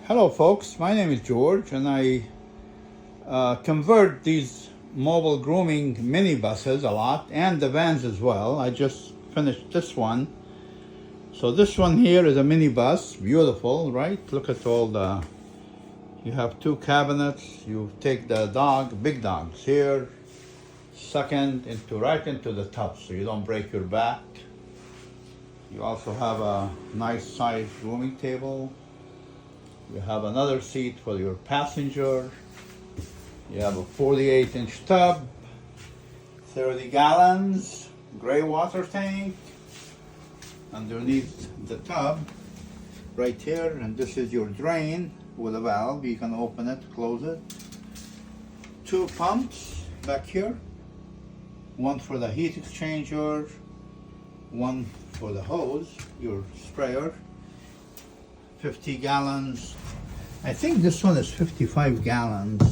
Hello folks, my name is George and I convert these mobile grooming minibuses a lot and the vans as well. I just finished this one. So this one here is a minibus, beautiful, right? Look at all you have two cabinets, you take the big dogs here, right into the tub so you don't break your back. You also have a nice sized grooming table. You have another seat for your passenger. You have a 48-inch tub, 30 gallons, gray water tank underneath the tub right here, and this is your drain with a valve. You can open it, close it. Two pumps back here, one for the heat exchanger, one for the hose, your sprayer. 50 gallons. I think this one is 55 gallons.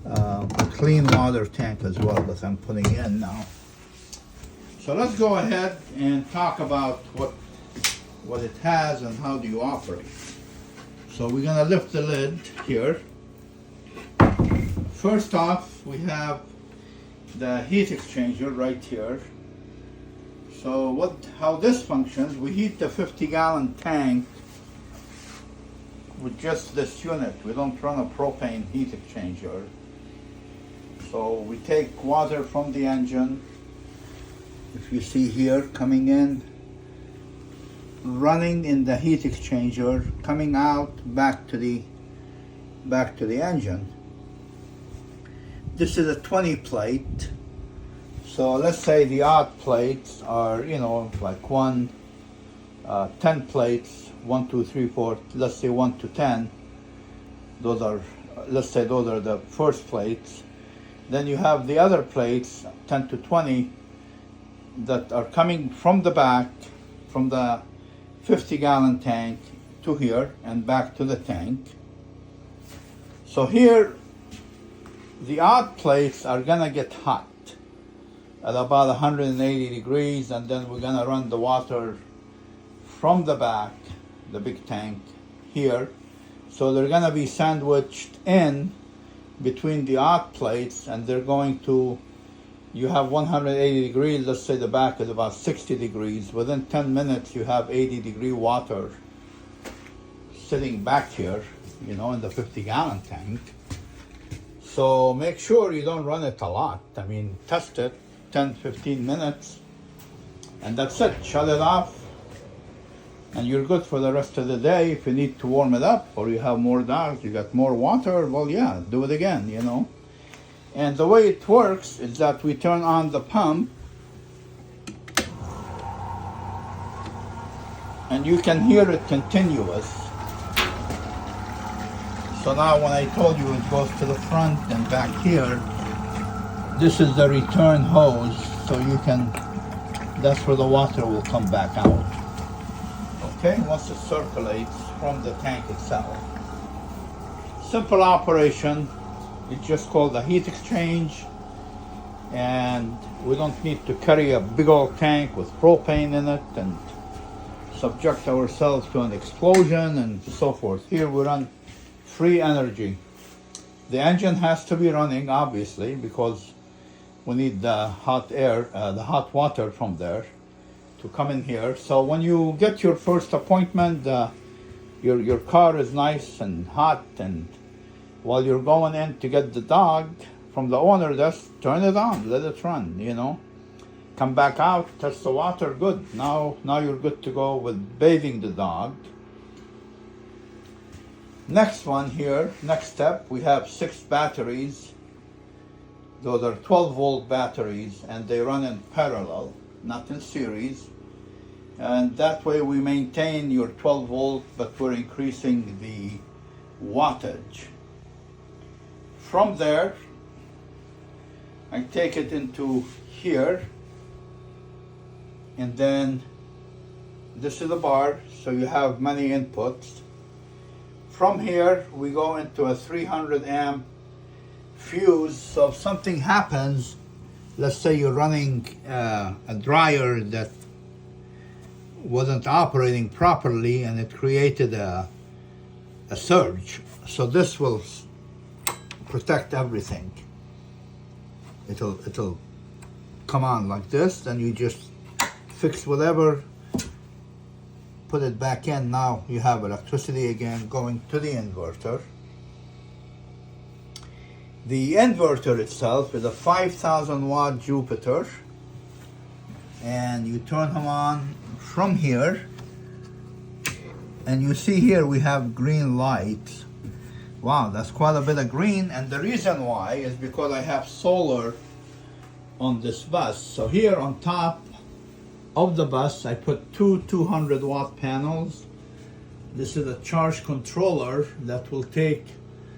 A clean water tank as well that I'm putting in now. So let's go ahead and talk about what it has and how do you operate. So we're gonna lift the lid here. First off, we have the heat exchanger right here. So how this functions, we heat the 50-gallon tank with just this unit. We don't run a propane heat exchanger. So we take water from the engine, if you see here, coming in, running in the heat exchanger, coming out back to the engine. This is a 20 plate. So let's say the odd plates are, like 10 plates, 1, 2, 3, 4, let's say 1 to 10. Those are the first plates. Then you have the other plates, 10 to 20, that are coming from the back, from the 50-gallon tank to here and back to the tank. So here, the odd plates are gonna get hot at about 180 degrees, and then we're gonna run the water from the back, the big tank here. So they're gonna be sandwiched in between the odd plates, and you have 180 degrees, let's say the back is about 60 degrees. Within 10 minutes, you have 80-degree water sitting back here, in the 50-gallon tank. So make sure you don't run it a lot. Test it 10, 15 minutes, and that's it. Shut it off, and you're good for the rest of the day. If you need to warm it up or you have more dogs, you got more water, well, yeah, do it again, And the way it works is that we turn on the pump, and you can hear it continuous. So now when I told you it goes to the front and back here, this is the return hose, so that's where the water will come back out. Okay, once it circulates from the tank itself. Simple operation. It's just called a heat exchange, and we don't need to carry a big old tank with propane in it and subject ourselves to an explosion and so forth. Here we run free energy. The engine has to be running, obviously, because we need the hot air, the hot water from there to come in here. So when you get your first appointment, your car is nice and hot, and while you're going in to get the dog from the owner, just turn it on, let it run, Come back out, test the water, good. Now you're good to go with bathing the dog. Next step, we have 6 batteries. Those are 12-volt batteries, and they run in parallel, not in series. And that way we maintain your 12 volt, but we're increasing the wattage. From there, I take it into here, and then this is a bar, so you have many inputs. From here, we go into a 300 amp fuse, so if something happens, let's say you're running a dryer that wasn't operating properly and it created a a surge. So this will protect everything. It'll come on like this, then you just fix whatever, put it back in. Now you have electricity again going to the inverter. The inverter itself is a 5,000 watt Jupiter, and you turn them on from here, and you see here we have green lights. Wow, that's quite a bit of green, and the reason why is because I have solar on this bus. So here on top of the bus I put two 200 watt panels. This is a charge controller that will take,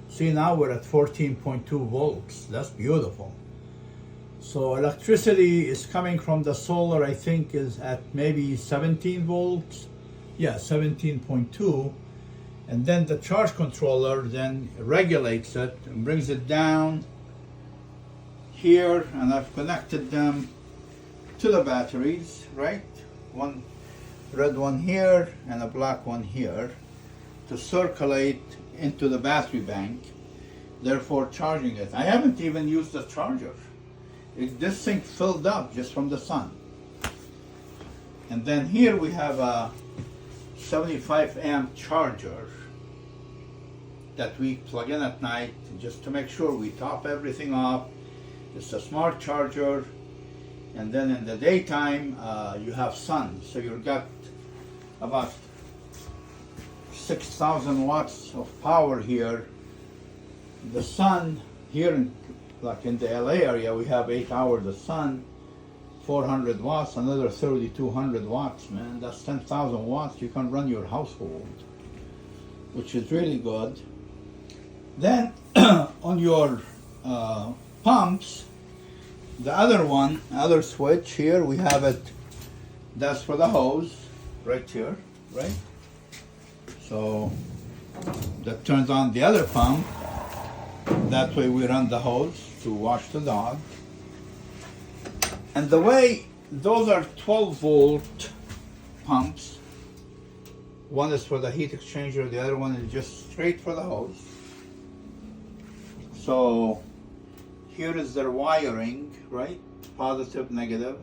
see now we're at 14.2 volts. That's beautiful. So electricity is coming from the solar, I think is at maybe 17 volts. Yeah, 17.2. And then the charge controller then regulates it and brings it down here, and I've connected them to the batteries, right? One red one here and a black one here to circulate into the battery bank, therefore charging it. I haven't even used the charger. This thing filled up just from the sun. And then here we have a 75 amp charger that we plug in at night just to make sure we top everything off. It's a smart charger, and then in the daytime you have sun, so you've got about 6,000 watts of power here. The sun here, like in the LA area, we have 8 hours of sun, 400 watts, another 3,200 watts, man. That's 10,000 watts. You can run your household, which is really good. Then on your pumps, the other switch here, we have it, that's for the hose, right here, right? So that turns on the other pump. That way we run the hose to wash the dog. And the way, those are 12 volt pumps. One is for the heat exchanger, the other one is just straight for the hose. So here is their wiring, right? Positive, negative.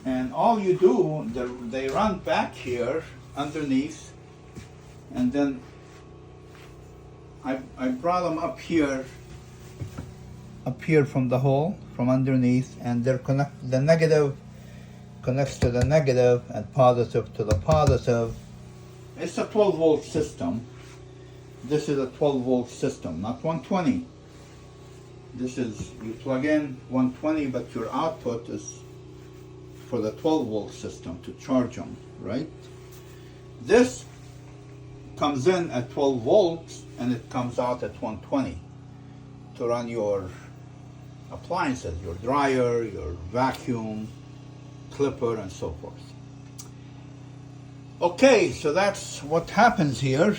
And all you do, they run back here underneath, and then I brought them up here from the hole, from underneath, and they're the negative connects to the negative and positive to the positive. It's a 12 volt system. This is a 12 volt system, not 120. This is, you plug in 120, but your output is for the 12 volt system to charge them, right? This comes in at 12 volts and it comes out at 120 to run your appliances, your dryer, your vacuum, clipper, and so forth. Okay, so that's what happens here.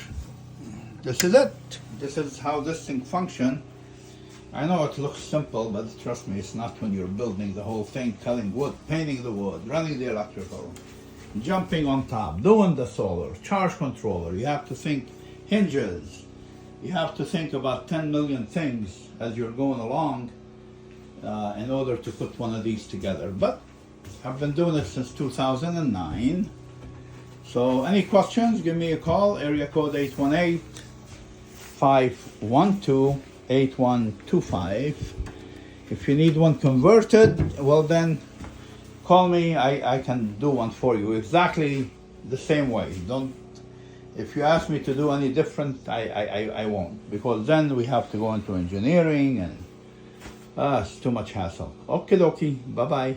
This is it. This is how this thing functions. I know it looks simple, but trust me, it's not when you're building the whole thing, cutting wood, painting the wood, running the electrical, jumping on top, doing the solar, charge controller. You have to think hinges. You have to think about 10 million things as you're going along in order to put one of these together. But I've been doing it since 2009. So any questions, give me a call, area code 818-512-8125. If you need one converted, well then call me, I can do one for you exactly the same way. If you ask me to do any different, I won't, because then we have to go into engineering and it's too much hassle. Okie dokie, bye bye.